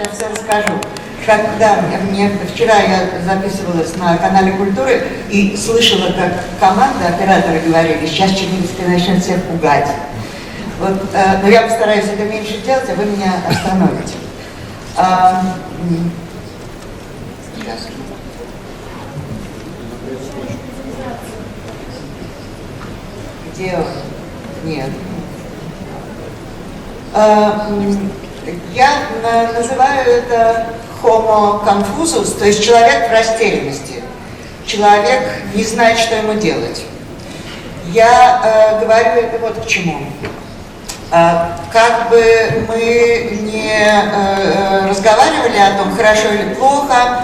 сейчас все расскажу. Вчера я записывалась на канале Культуры и слышала, как команда, операторы говорили, сейчас Черниговская начнет всех пугать. Вот, но я постараюсь это меньше делать, а вы меня остановите. Сейчас. Где он? Нет. Я называю это homo confusus, то есть человек в растерянности. Человек не знает, что ему делать. Я говорю это вот к чему. Как бы мы не разговаривали о том, хорошо или плохо,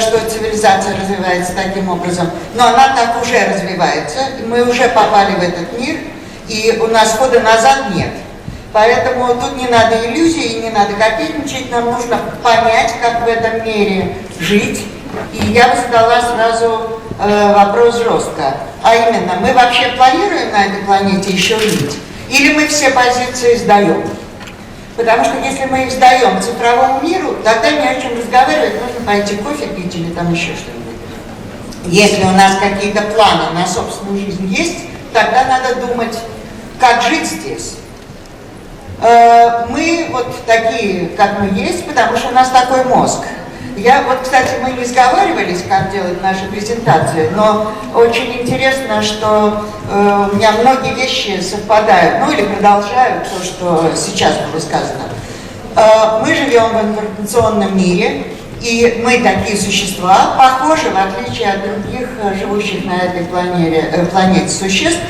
что цивилизация развивается таким образом, но она так уже развивается, мы уже попали в этот мир, и у нас хода назад нет. Поэтому тут не надо иллюзий, не надо кокетничать, нам нужно понять, как в этом мире жить. И я бы задала сразу вопрос жестко. А именно, мы вообще планируем на этой планете еще жить? Или мы все позиции сдаем? Потому что если мы их сдаем цифровому миру, тогда не о чем разговаривать, нужно пойти кофе пить или там еще что-нибудь. Если у нас какие-то планы на собственную жизнь есть, тогда надо думать, как жить здесь. Мы вот такие, как мы есть, потому что у нас такой мозг. Кстати, мы не сговаривались, как делать наши презентации, но очень интересно, что у меня многие вещи совпадают, ну или продолжают то, что сейчас было сказано. Мы живем в информационном мире, и мы такие существа, похожи, в отличие от других живущих на этой планете существ,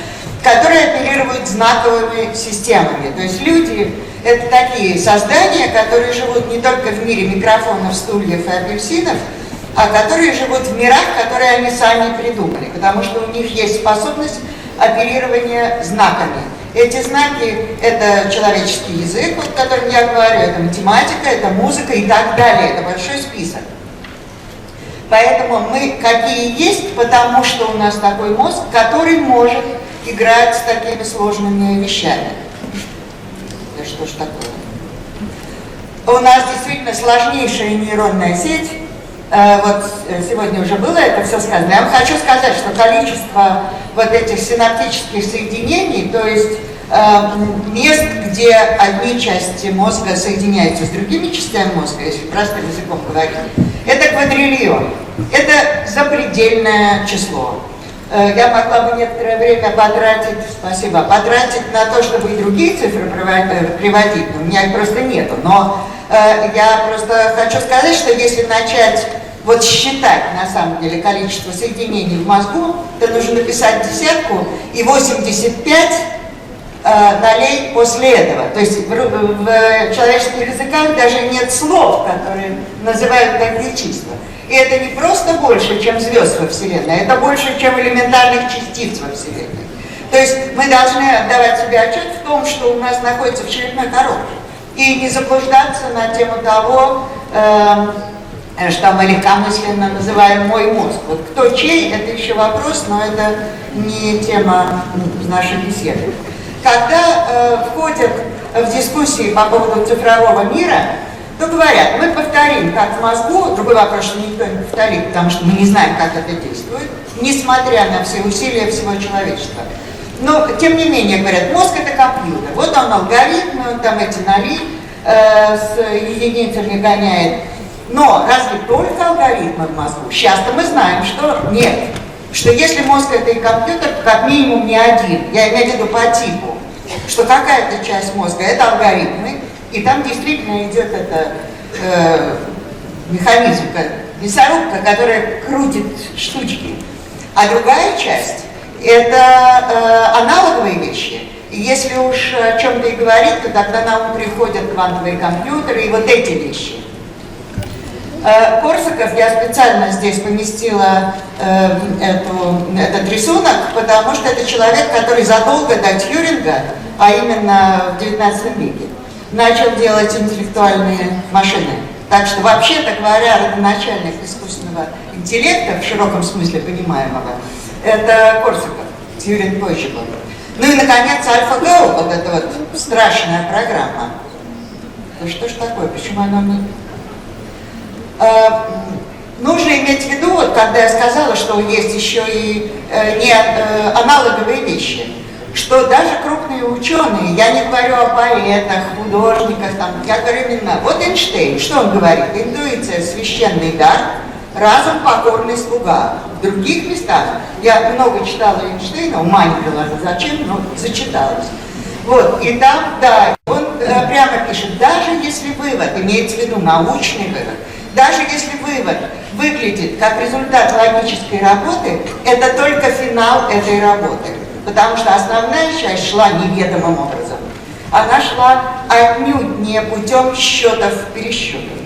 которые оперируют знаковыми системами. То есть люди – это такие создания, которые живут не только в мире микрофонов, стульев и апельсинов, а которые живут в мирах, которые они сами придумали, потому что у них есть способность оперирования знаками. Эти знаки – это человеческий язык, о котором я говорю, это математика, это музыка и так далее, это большой список. Поэтому мы какие есть, потому что у нас такой мозг, который может играть с такими сложными вещами. Да что ж такое? У нас действительно сложнейшая нейронная сеть. Вот сегодня уже было это все сказано. Я вам хочу сказать, что количество вот этих синаптических соединений, то есть мест, где одни части мозга соединяются с другими частями мозга, если простым языком говорить, это квадриллион. Это запредельное число. Я могла бы некоторое время потратить на то, чтобы и другие цифры приводить, но у меня их просто нету. Но я просто хочу сказать, что если начать вот считать на самом деле количество соединений в мозгу, то нужно написать десятку и 85 нулей после этого. То есть в человеческих языках даже нет слов, которые называют такие числа. И это не просто больше, чем звезд во Вселенной, это больше, чем элементарных частиц во Вселенной. То есть мы должны отдавать себе отчет в том, что у нас находится в черепной коробке. И не заблуждаться на тему того, что мы легкомысленно называем «мой мозг». Вот кто чей, это еще вопрос, но это не тема нашей беседы. Когда входят в дискуссии по поводу цифрового мира, то говорят, мы повторим, как в мозгу, другой вопрос, что никто не повторит, потому что мы не знаем, как это действует, несмотря на все усилия всего человечества. Но, тем не менее, говорят, мозг – это компьютер. Вот он алгоритмы, он там эти нули с единицами гоняет. Но разве только алгоритмы в мозгу? Сейчас-то мы знаем, что нет. Что если мозг – это и компьютер, то как минимум не один. Я имею в виду по типу. Что какая-то часть мозга – это алгоритмы, и там действительно идет это механизм, мясорубка, которая крутит штучки. А другая часть – это аналоговые вещи. И если уж о чем-то и говорить, то тогда на ум приходят квантовые компьютеры и вот эти вещи. Корсаков, я специально здесь поместила этот рисунок, потому что это человек, который задолго до Тьюринга, а именно в XIX веке, начал делать интеллектуальные машины. Так что, вообще-то говоря, родоначальник искусственного интеллекта, в широком смысле понимаемого, это Корсаков, Тьюринг позже был. Ну и, наконец, AlphaGo, вот эта вот страшная программа. Ну что ж такое, почему она Нужно иметь в виду, вот, когда я сказала, что есть еще и аналоговые вещи, что даже крупные ученые, я не говорю о поэтах, художниках, там, я говорю именно, вот Эйнштейн, что он говорит? Интуиция – священный дар, разум – покорный слуга. В других местах, я много читала Эйнштейна, ума не приложу, зачем, но зачиталась. Вот, и там, да, он прямо пишет, даже если вывод, имеется в виду научный вывод, даже если вывод выглядит как результат логической работы, это только финал этой работы. Потому что основная часть шла неведомым образом. Она шла отнюдь не путем счетов-пересчетов.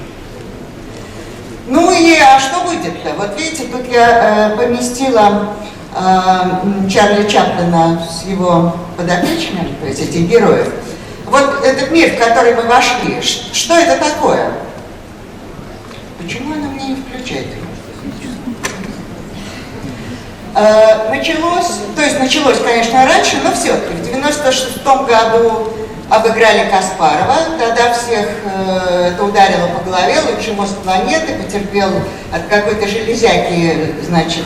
Ну и а что будет-то? Вот видите, тут я поместила Чарли Чаплина с его подопечными, то есть этих героев. Вот этот мир, в который мы вошли, что это такое? Почему она мне не включает? Началось, конечно, раньше, но все-таки в 96-м году обыграли Каспарова, тогда всех это ударило по голове, лучший мозг планеты, потерпел от какой-то железяки, значит,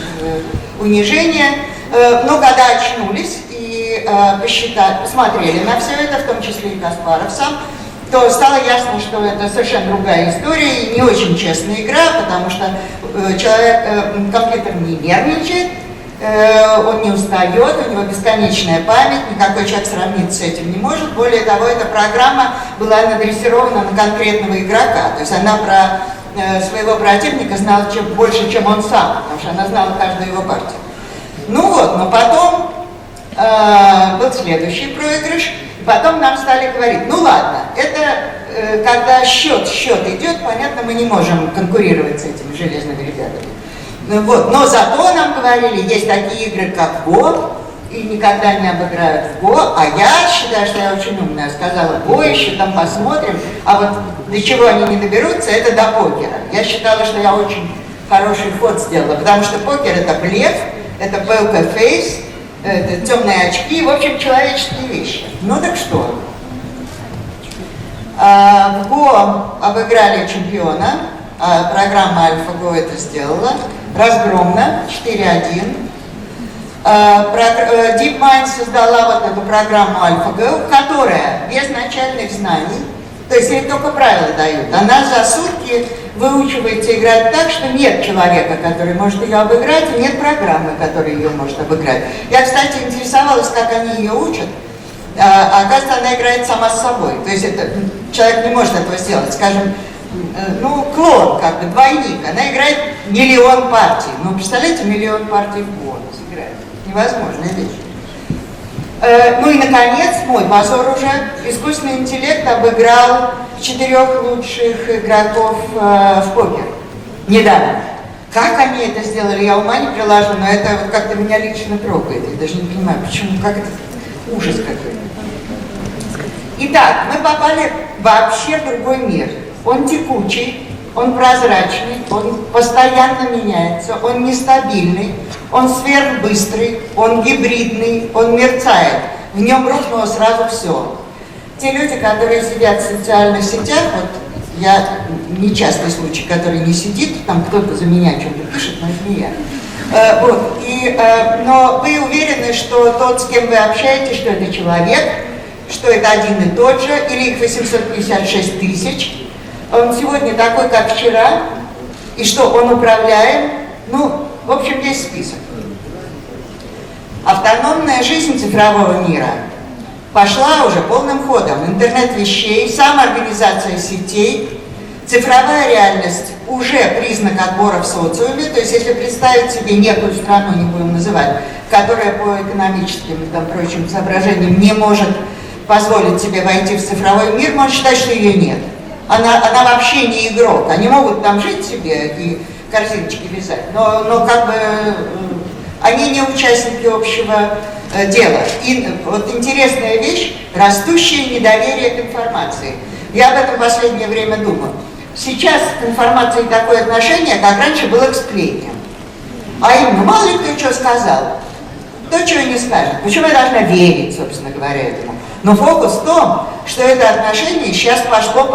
унижение, но когда очнулись и посмотрели на все это, в том числе и Каспаров сам, то стало ясно, что это совершенно другая история и не очень честная игра, потому что компьютер не нервничает, он не устает, у него бесконечная память, никакой человек сравниться с этим не может. Более того, эта программа была надрессирована на конкретного игрока, то есть она про своего противника знала больше, чем он сам, потому что она знала каждую его партию. Ну вот, но потом был следующий проигрыш, и потом нам стали говорить, ну ладно, это когда счет идет, понятно, мы не можем конкурировать с этими железными ребятами. Вот. Но зато нам говорили, есть такие игры, как Го, и никогда не обыграют в Го, а я считаю, что я очень умная, сказала, Го еще там посмотрим, а вот до чего они не доберутся, это до покера. Я считала, что я очень хороший ход сделала, потому что покер это блеф, это poker face, это темные очки, в общем, человеческие вещи. Ну так что? В Го обыграли чемпиона, программа AlphaGo это сделала, разгромно, 4-1. DeepMind создала вот эту программу AlphaGo, которая без начальных знаний, то есть ей только правила дают, она за сутки выучивается играть так, что нет человека, который может ее обыграть, и нет программы, которая ее может обыграть. Я, кстати, интересовалась, как они ее учат, а оказывается, она играет сама с собой, то есть человек не может этого сделать, скажем, ну, клон, как бы, двойник. Она играет миллион партий. Ну, представляете, миллион партий в год сыграет. Невозможная вещь. Ну и, наконец, мой позор уже. Искусственный интеллект обыграл 4 лучших игроков в покер. Недавно. Как они это сделали, я ума не приложу, но это вот как-то меня лично трогает. Я даже не понимаю, почему, как это ужас какой-то. Итак, мы попали вообще в другой мир. Он текучий, он прозрачный, он постоянно меняется, он нестабильный, он сверхбыстрый, он гибридный, он мерцает. В нем рухнуло сразу все. Те люди, которые сидят в социальных сетях, вот я нечастный случай, который не сидит, там кто-то за меня что-то пишет, но это не я. Но вы уверены, что тот, с кем вы общаетесь, что это человек, что это один и тот же, или их 856 тысяч. Он сегодня такой, как вчера, и что, он управляем? Ну, в общем, есть список. Автономная жизнь цифрового мира пошла уже полным ходом. Интернет вещей, самоорганизация сетей, цифровая реальность уже признак отбора в социуме. То есть, если представить себе некую страну, не будем называть, которая по экономическим и там прочим соображениям не может позволить себе войти в цифровой мир, можно считать, что ее нет. Она вообще не игрок. Они могут там жить себе и корзиночки вязать, но как бы они не участники общего дела. И вот интересная вещь – растущее недоверие к информации. Я об этом в последнее время думаю. Сейчас к информации такое отношение, как раньше было к сплетням. А именно, мало ли кто что сказал, кто чего не скажет. Почему я должна верить, собственно говоря, этому? Но фокус в том, что это отношение сейчас пошло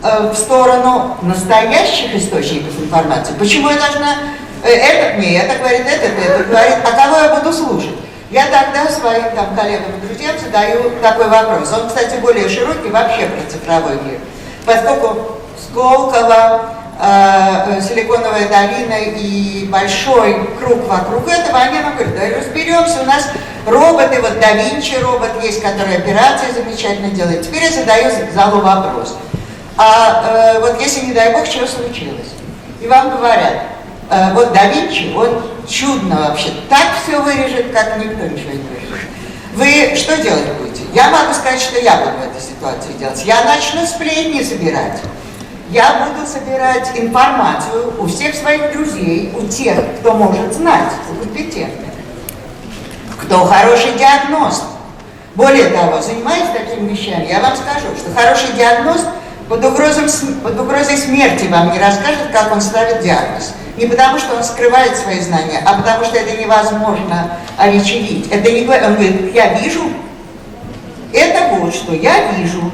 в сторону настоящих источников информации. Почему я должна... Этот мне это говорит, это говорит, а кого я буду слушать? Я тогда своим там коллегам и друзьям задаю такой вопрос. Он, кстати, более широкий вообще про цифровой мир. Поскольку Сколково, Силиконовая долина и большой круг вокруг этого, они нам говорят, да разберемся, у нас роботы, вот Да Винчи робот есть, который операции замечательно делает. Теперь я задаю залу вопрос. Вот если, не дай бог, что случилось, и вам говорят, вот Да Винчи, он чудно вообще, так все вырежет, как никто ничего не вырежет. Вы что делать будете? Я могу сказать, что я буду в этой ситуации делать. Я начну сплетни собирать. Я буду собирать информацию у всех своих друзей, у тех, кто может знать, кто компетентный, кто хороший диагност. Более того, занимаясь такими вещами, я вам скажу, что хороший диагност под угрозой смерти вам не расскажет, как он ставит диагноз. Не потому, что он скрывает свои знания, а потому, что это невозможно оречевить. Это не... Он говорит, я вижу, это вот что я вижу.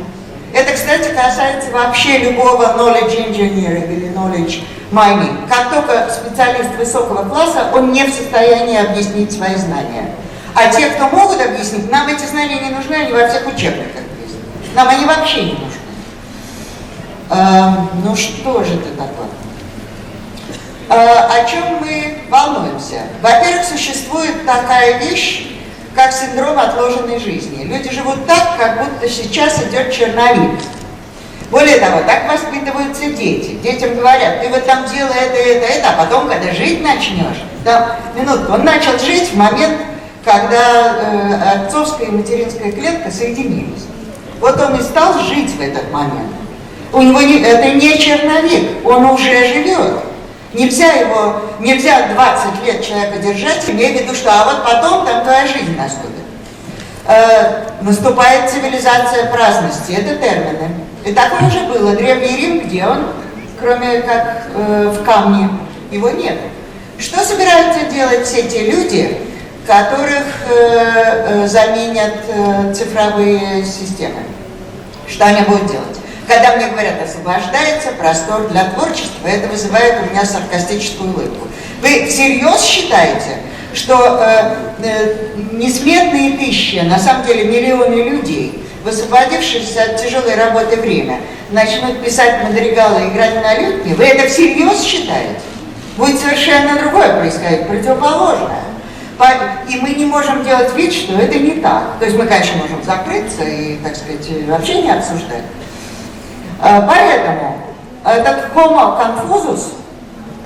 Это, кстати, касается вообще любого knowledge engineering или knowledge mining. Как только специалист высокого класса, он не в состоянии объяснить свои знания. А те, кто могут объяснить, нам эти знания не нужны, они во всех учебниках есть. Нам они вообще не нужны. Ну что же это такое? О чем мы волнуемся? Во-первых, существует такая вещь, как синдром отложенной жизни. Люди живут так, как будто сейчас идет черновик. Более того, так воспитываются дети. Детям говорят, ты вот там делай это, а потом, когда жить начнешь, да, минутку, он начал жить в момент, когда отцовская и материнская клетка соединились. Вот он и стал жить в этот момент. У него это не черновик, он уже живет. Нельзя 20 лет человека держать, имея в виду, что а вот потом там твоя жизнь наступит. Наступает цивилизация праздности, это термины. И такое уже было. Древний Рим, где он, кроме как в камне, его нет. Что собираются делать все те люди, которых заменят цифровые системы? Что они будут делать? Когда мне говорят, освобождается простор для творчества, это вызывает у меня саркастическую улыбку. Вы всерьез считаете, что несметные тысячи, на самом деле миллионы людей, высвободившись от тяжелой работы время, начнут писать мадригалы и играть на лютне? Вы это всерьез считаете? Будет совершенно другое происходить, противоположное. И мы не можем делать вид, что это не так. То есть мы, конечно, можем закрыться и, так сказать, вообще не обсуждать. Поэтому этот Homo confusus,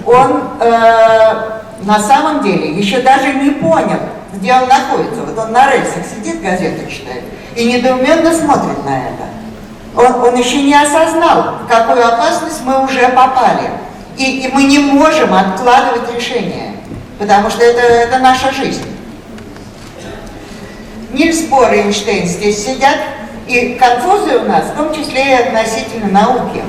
он на самом деле еще даже не понял, где он находится. Вот он на рельсах сидит, газету читает, и недоуменно смотрит на это. Он еще не осознал, в какую опасность мы уже попали. И мы не можем откладывать решение, потому что это наша жизнь. Нильс Бор и Эйнштейн здесь сидят. И конфузия у нас, в том числе и относительно науки.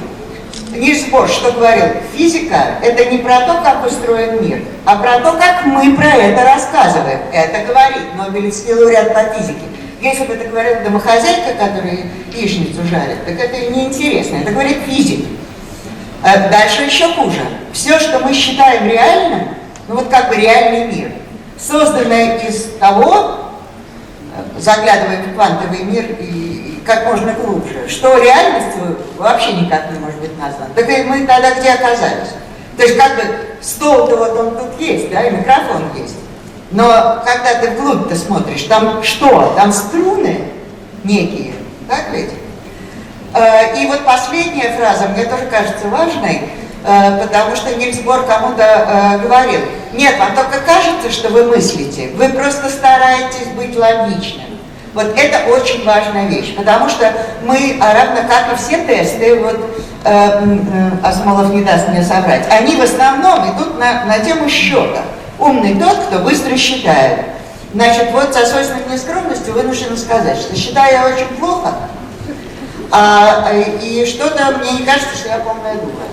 Нильс Бор что говорил? Физика – это не про то, как устроен мир, а про то, как мы про это рассказываем. Это говорит Нобелевский лауреат по физике. Если бы это говорила домохозяйка, которая яичницу жарит, так это неинтересно. Это говорит физик. Дальше еще хуже. Все, что мы считаем реальным, ну вот как бы реальный мир, созданное из того, заглядывая в квантовый мир и как можно глубже, что реальностью вообще никак не может быть названо. Так и мы тогда где оказались? То есть как бы стол-то вот он тут есть, да, и микрофон есть. Но когда ты вглубь-то смотришь, там что? Там струны некие, так ведь? И вот последняя фраза мне тоже кажется важной, потому что Нильс Бор кому-то говорил, нет, вам только кажется, что вы мыслите, вы просто стараетесь быть логичным. Вот это очень важная вещь, потому что мы, равно как и все тесты, вот Асмолов не даст мне соврать, они в основном идут на тему счета. Умный тот, кто быстро считает. Значит, вот со свойственной нескромностью вынуждена сказать, что считаю я очень плохо, и что-то мне не кажется, что я полная дура.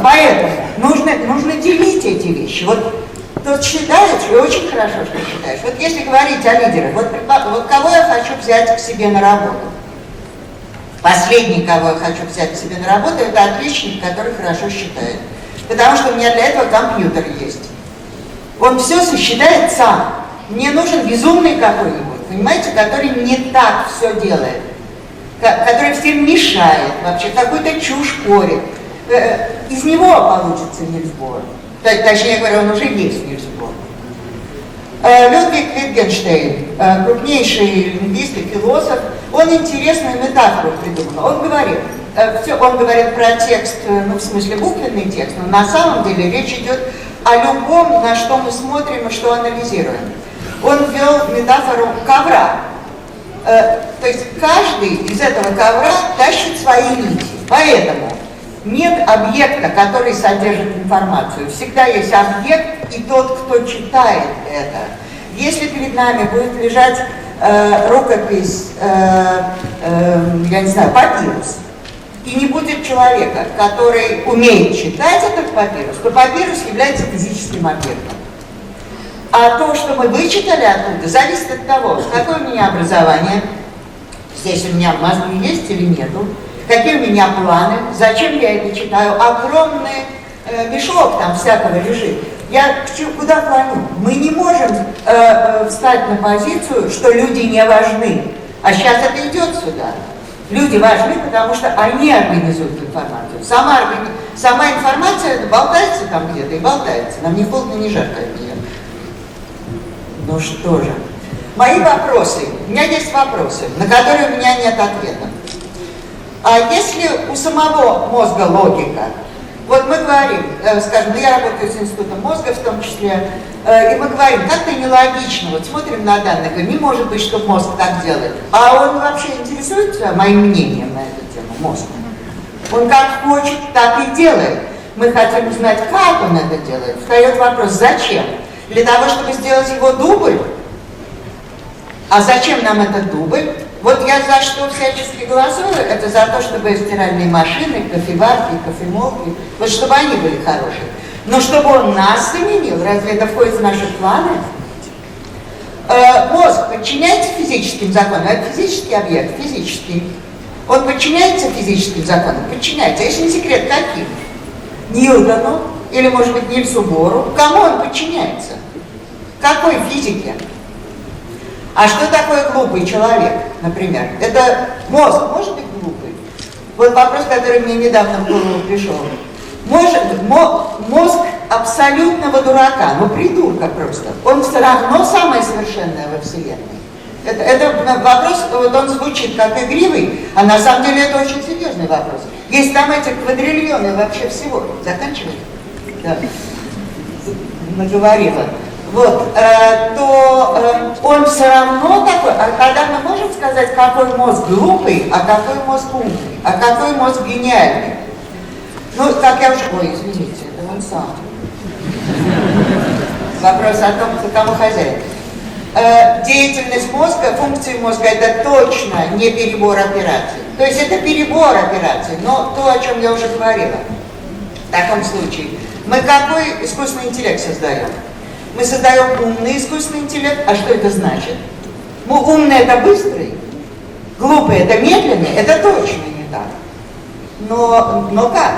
Поэтому нужно делить эти вещи. Вот тот считает, и очень хорошо, что считаешь. Вот если говорить о лидерах, вот кого я хочу взять к себе на работу? Последний, кого я хочу взять себе на работу, это отличник, который хорошо считает. Потому что у меня для этого компьютер есть. Он все сосчитает сам. Мне нужен безумный какой-нибудь, понимаете, который не так все делает. Который всем мешает, вообще какую-то чушь порит. Из него получится Нильс-Бор. Точнее говоря, он уже есть Нильс-Бор. Людвиг Витгенштейн, крупнейший лингвист и философ, он интересную метафору придумал. Он говорит про текст, ну в смысле буквенный текст, но на самом деле речь идет о любом, на что мы смотрим и что анализируем. Он ввел метафору ковра. То есть каждый из этого ковра тащит свои нити. Поэтому нет объекта, который содержит информацию. Всегда есть объект и тот, кто читает это. Если перед нами будет лежать рукопись, я не знаю, папирус, и не будет человека, который умеет читать этот папирус, то папирус является физическим объектом. А то, что мы вычитали оттуда, зависит от того, какое у меня образование, здесь у меня в мозгу есть или нету, какие у меня планы, зачем я это читаю, огромный мешок там всякого лежит. Я куда клоню? Мы не можем встать на позицию, что люди не важны. А сейчас это идет сюда. Люди важны, потому что они организуют информацию. Сама информация болтается там где-то и болтается. Нам ни холодно, ни жарко от нее. Ну что же. Мои вопросы. У меня есть вопросы, на которые у меня нет ответа. А если у самого мозга логика, вот мы говорим, скажем, я работаю с институтом мозга в том числе, и мы говорим, как-то нелогично, вот смотрим на данные, говорим, не может быть, что мозг так делает. А он вообще интересуется моим мнением на эту тему, мозг? Он как хочет, так и делает. Мы хотим узнать, как он это делает. Встает вопрос, зачем? Для того, чтобы сделать его дубль? А зачем нам этот дубль? Вот я за что всячески голосую, это за то, чтобы стиральные машины, кофеварки, кофемолки, вот чтобы они были хорошие. Но чтобы он нас заменил, разве это входит в наши планы? Мозг подчиняется физическим законам, это физический объект, физический. Он подчиняется физическим законам? Подчиняется. А если не секрет, каким? Ньютону или, может быть, Нильсу Бору? Кому он подчиняется? Какой физике? А что такое глупый человек, например? Это мозг может быть глупый? Вот вопрос, который мне недавно в голову пришел. Мозг абсолютного дурака, ну придурка просто. Он все равно самое совершенное во Вселенной. Это вопрос, вот он звучит как игривый, а на самом деле это очень серьезный вопрос. Есть там эти квадриллионы вообще всего. Заканчивай? Да. Наговорила. Вот, то он все равно такой, а тогда мы можем сказать, какой мозг глупый, а какой мозг умный, а какой мозг гениальный. Ну, как я уже... Ой, извините, это он сам. Вопрос о том, кто кому хозяин. Деятельность мозга, функции мозга, это точно не перебор операций. То есть это перебор операций, но то, о чем я уже говорила. В таком случае, мы какой искусственный интеллект создаем? Мы создаем умный искусственный интеллект. А что это значит? Ну, умный это быстрый, глупый это медленный, это точно не так. Но как?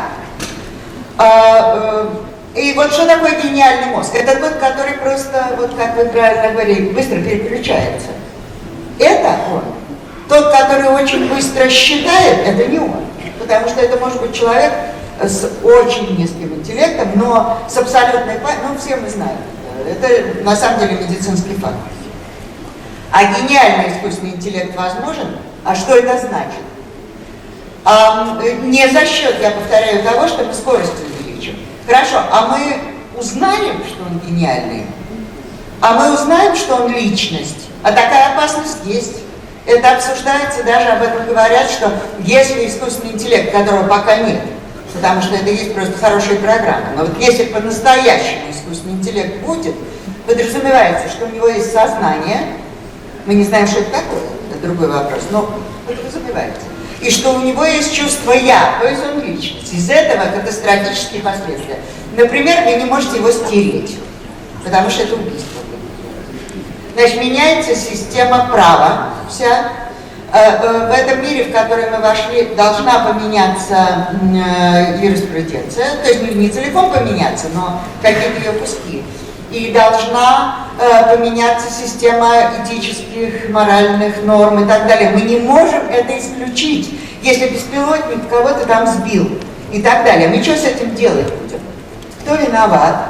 И вот что такое гениальный мозг? Это тот, который просто, вот как вы правильно говорили, быстро переключается. Это он. Тот, который очень быстро считает, это не он. Потому что это может быть человек с очень низким интеллектом, но с абсолютной памятью, ну все мы знаем. Это на самом деле медицинский факт. А гениальный искусственный интеллект возможен? А что это значит? Не за счет, я повторяю, того, что мы скорость увеличим. Хорошо, а мы узнаем, что он гениальный? А мы узнаем, что он личность? А такая опасность есть. Это обсуждается, даже об этом говорят, что если искусственный интеллект, которого пока нет, потому что это есть просто хорошие программы, но вот если по-настоящему искусственный интеллект будет, подразумевается, что у него есть сознание, мы не знаем, что это такое, это другой вопрос, но подразумевается, и что у него есть чувство «я», то есть он личность. Из этого катастрофические последствия. Например, вы не можете его стереть, потому что это убийство. Значит, меняется система права вся, В этом мире, в который мы вошли, должна поменяться юриспруденция, то есть не целиком поменяться, но какие-то ее куски. И должна поменяться система этических, моральных норм и так далее. Мы не можем это исключить, если беспилотник кого-то там сбил и так далее. Мы что с этим делать будем? Кто виноват?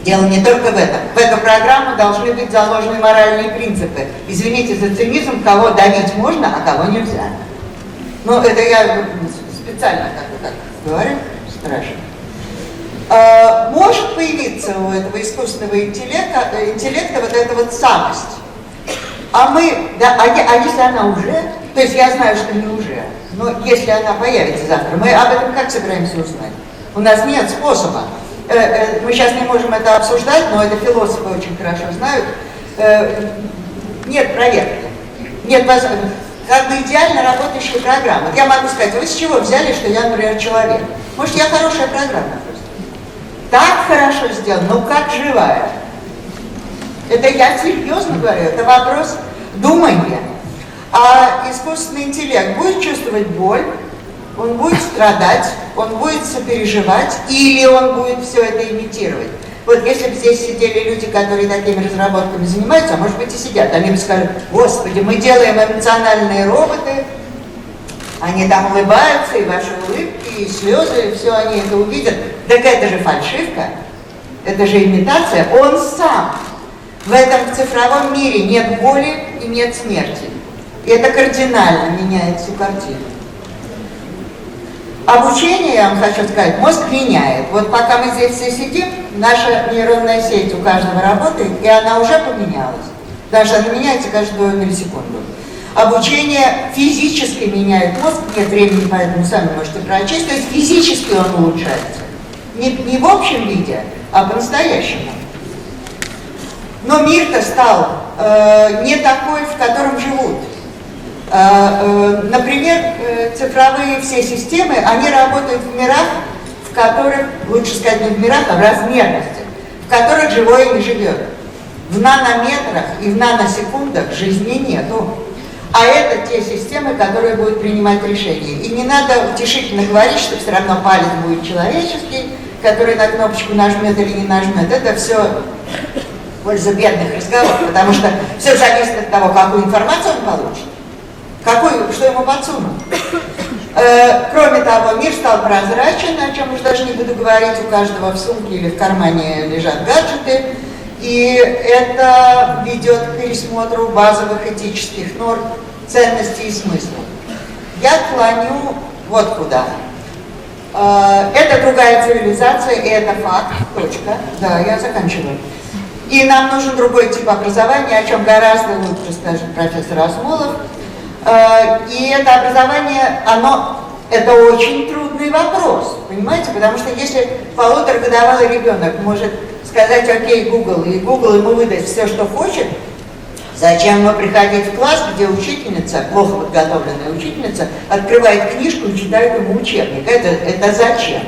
Дело не только в этом. В эту программу должны быть заложены моральные принципы. Извините за цинизм, кого давить можно, а кого нельзя. Ну, это я специально как-то так говорю, страшно. Может появиться у этого искусственного интеллекта вот эта вот самость. А мы, да, а если она уже, то есть я знаю, что не уже, но если она появится завтра, мы об этом как собираемся узнать? У нас нет способа. Мы сейчас не можем это обсуждать, но это философы очень хорошо знают. Нет проверки. Нет как бы идеально работающая программа. Я могу сказать, вы с чего взяли, что я, например, человек? Может, я хорошая программа просто. Так хорошо сделана, ну как живая. Это я серьезно говорю, это вопрос думания. А искусственный интеллект будет чувствовать боль, он будет страдать, он будет сопереживать, или он будет все это имитировать. Вот если бы здесь сидели люди, которые такими разработками занимаются, а может быть и сидят, они бы сказали, господи, мы делаем эмоциональные роботы, они там улыбаются, и ваши улыбки, и слезы, и все они это увидят. Так это же фальшивка, это же имитация, он сам. В этом цифровом мире нет боли и нет смерти. И это кардинально меняет всю картину. Обучение, я вам хочу сказать, мозг меняет. Вот пока мы здесь все сидим, наша нейронная сеть у каждого работает, и она уже поменялась. Потому что она меняется каждую миллисекунду. Обучение физически меняет мозг, нет времени, поэтому сами можете прочесть, то есть физически он улучшается. Не в общем виде, а по-настоящему. Но мир-то стал не такой, в котором живут. Например, цифровые все системы, они работают в мирах, в которых, лучше сказать не в мирах, а в размерностях, в которых живое не живет. В нанометрах и в наносекундах жизни нету. А это те системы, которые будут принимать решения. И не надо утешительно говорить, что все равно палец будет человеческий, который на кнопочку нажмет или не нажмет. Это все в пользу бедных разговоров, потому что все зависит от того, какую информацию он получит. Что ему подсунут. Кроме того, мир стал прозрачен, о чем уж даже не буду говорить, у каждого в сумке или в кармане лежат гаджеты, и это ведет к пересмотру базовых этических норм, ценностей и смыслов. Я клоню вот куда. Это другая цивилизация, и это факт, точка. Да, я заканчиваю. И нам нужен другой тип образования, о чем гораздо лучше скажет профессор Асмолов. И это образование, это очень трудный вопрос, понимаете? Потому что если полуторагодовалый ребенок может сказать «Окей, Google», и Google ему выдаст все, что хочет, зачем ему приходить в класс, где учительница, плохо подготовленная учительница, открывает книжку и читает ему учебник? Это зачем?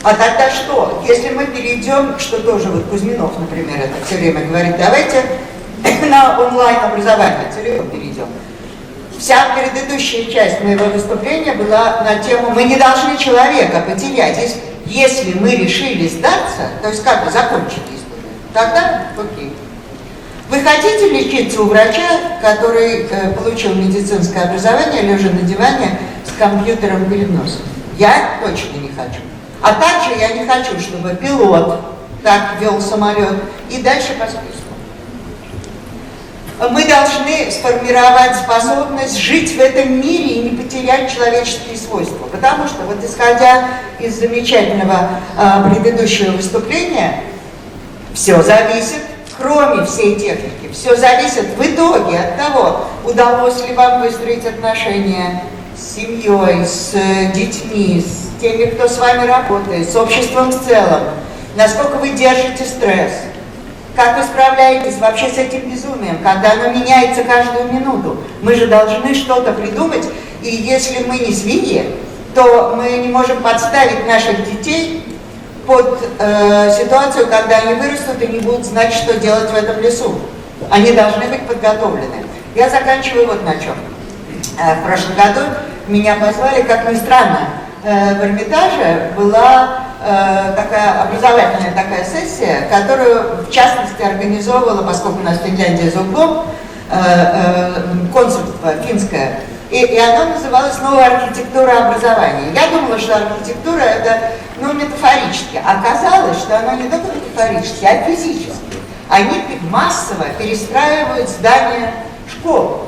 А тогда что? Если мы перейдем, что тоже вот Кузьминов, например, это все время говорит, давайте на онлайн-образование целиком перейдем. Вся предыдущая часть моего выступления была на тему «Мы не должны человека потерять». Если мы решили сдаться, то есть как бы закончили историю, тогда окей. Вы хотите лечиться у врача, который получил медицинское образование, лежа на диване с компьютером перед носом? Я точно не хочу. А также я не хочу, чтобы пилот так вел самолет и дальше по списку. Мы должны сформировать способность жить в этом мире и не потерять человеческие свойства. Потому что, вот исходя из замечательного предыдущего выступления, все зависит, кроме всей техники, все зависит в итоге от того, удалось ли вам выстроить отношения с семьей, с детьми, с теми, кто с вами работает, с обществом в целом, насколько вы держите стресс. Как вы справляетесь вообще с этим безумием, когда оно меняется каждую минуту? Мы же должны что-то придумать, и если мы не свиньи, то мы не можем подставить наших детей под ситуацию, когда они вырастут и не будут знать, что делать в этом лесу. Они должны быть подготовлены. Я заканчиваю вот на чем. В прошлом году меня позвали, как ни странно, в Эрмитаже была такая образовательная такая сессия, которую в частности организовывала, поскольку у нас Финляндия за углом, консульство финское, и она называлась «Новая архитектура образования». Я думала, что архитектура это метафорически. Оказалось, что она не только метафорически, а физически. Они массово перестраивают здания школ.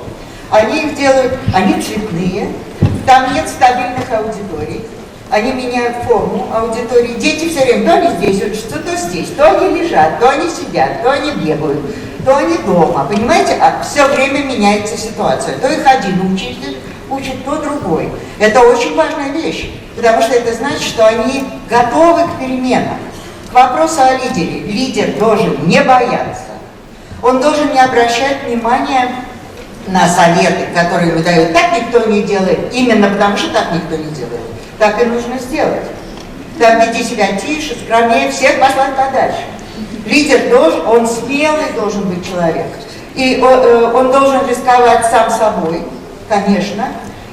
Они их делают, они цветные, там нет стабильных аудиторий. Они меняют форму аудитории. Дети все время то они здесь учатся, то здесь, то они лежат, то они сидят, то они бегают, то они дома. Понимаете, все время меняется ситуация. То их один учитель учит, то другой. Это очень важная вещь, потому что это значит, что они готовы к переменам. К вопросу о лидере. Лидер должен не бояться. Он должен не обращать внимания на советы, которые ему дают. Так никто не делает, именно потому что так никто не делает. Так и нужно сделать. Там веди себя тише, скромнее, всех послать подальше. Лидер должен, он смелый должен быть человек. И он должен рисковать сам собой, конечно.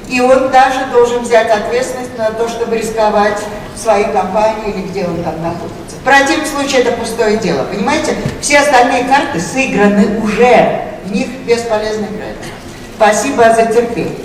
И он даже должен взять ответственность на то, чтобы рисковать в своей компании или где он там находится. В противном случае это пустое дело. Понимаете, все остальные карты сыграны уже. В них бесполезно играть. Спасибо за терпение.